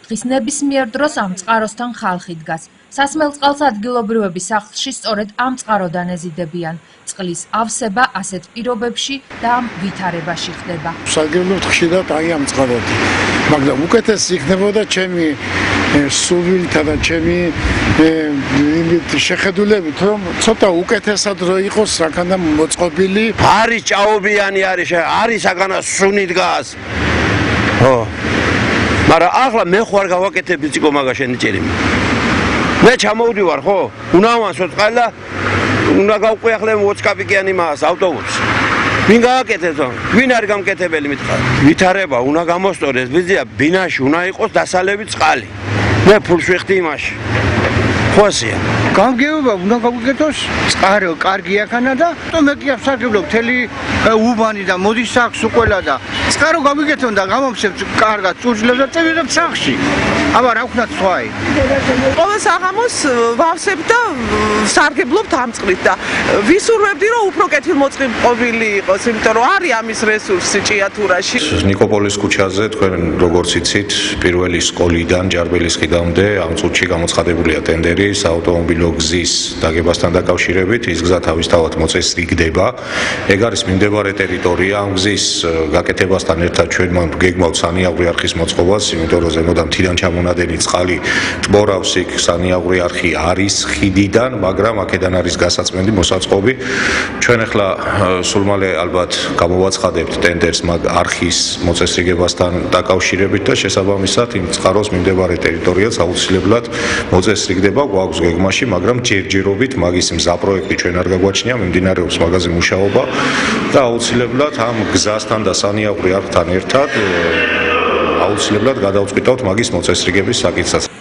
დღის ნებისმიერ დროს ამ წყაროსთან ხალხი დგას. სასმელწყალს ადგილობრივების სახლში სწორედ ამ წყაროდან ეზიდებიან. წყლის ავსება ასეთ პირობებში და ამ ვითარებაში ხდება. სარგებლობთ ხშირად აი ამ წყაროდან. მაგრამ უკეთესი იქნებოდა ჩემი სულვილთა და ჩემი შეხედულებით, რომ ცოტა უკეთესად რო იყოს რაკანა მოწყობილი. არის ჭაობიანი არის საგანა სუნი დგას. ხო. მაგრამ ახლა მე ხوار გავაკეთებ ციკო მაგაშენი ჭერიმი. მე ჩამოვდივარ, ხო? უნდა ავანსო წყალი და უნდა გავყვი ახლა მოცკაპიკიანი მას ავტობუსს. ვინ გააკეთებს? ვინ არის გამკეთებელი მითხარ? ვითარება უნდა გამოსწორდეს, ვიზია ბინაში უნდა იყოს დასალევი წყალი. მე ფულს ვიხდი იმაში. ხოსია. გამგეობა უნდა გავუკეთოს წყარო კარგი აქანა და მე კი ასარგებლობ მთელი უბანი და მოდის სახს უყველა და წყარო გავიკეთონ და გამომსებთ კარგად წურძლებს და წევიდობ სახში. აბა რა ვქნათ სხვაი. ყოველ საღამოს ვავსებ და სარგებლობთ ამ წყლით და ვისურვებდი რომ უფრო კეთილმოწყობილი იყოს, იმიტომ რომ არის ამის რესურსი ჭიათურაში. ნიკოპოლის ქუჩაზე თქვენ როგორც იცით, პირველი სკოლიდან ჯარბელის ხიდამდე ამ წუთში გამოცხადებულია ტენდერი საავტომობილო გზის დაგებასთან დაკავშირებით. ის გზა თავისთავად მოწესრიგდება. ეგ არის მიმდებარე ტერიტორია. ამ გზის გაკეთებასთან ერთად ჩვენ გეგმავთ სანიაღვრე არხის მოწყობას, იმიტომ რომ ზემოდან მთიდან ჩამონადენი წყალი ტბორავს იქ. სანიაღვრე არხი არის ხიდიდან, მაგრამ აქედან არის გასაწმენდი მოსაწყობი. ჩვენ ახლა სულ მალე ალბათ გამოვაცხადებთ ტენდერს მაგ არხის მოწესრიგებასთან დაკავშირებით და შესაბამისად იმ წყაროს მიმდებარე ტერიტორიაც აუცილებლად მოწესრიგდება. გვაქვს გეგმაში, მაგრამ ჯერჯერობით მაგის მზა პროექტი ჩვენ არ გაგვაჩნია, მიმდინარეობს მაგაზე მუშაობა და აუცილებლად ამ გზასთან და სანიაღვრე არხთან ერთად აუცილებლად გადავწყვიტავთ მაგის მოწესრიგების საკითხსაც.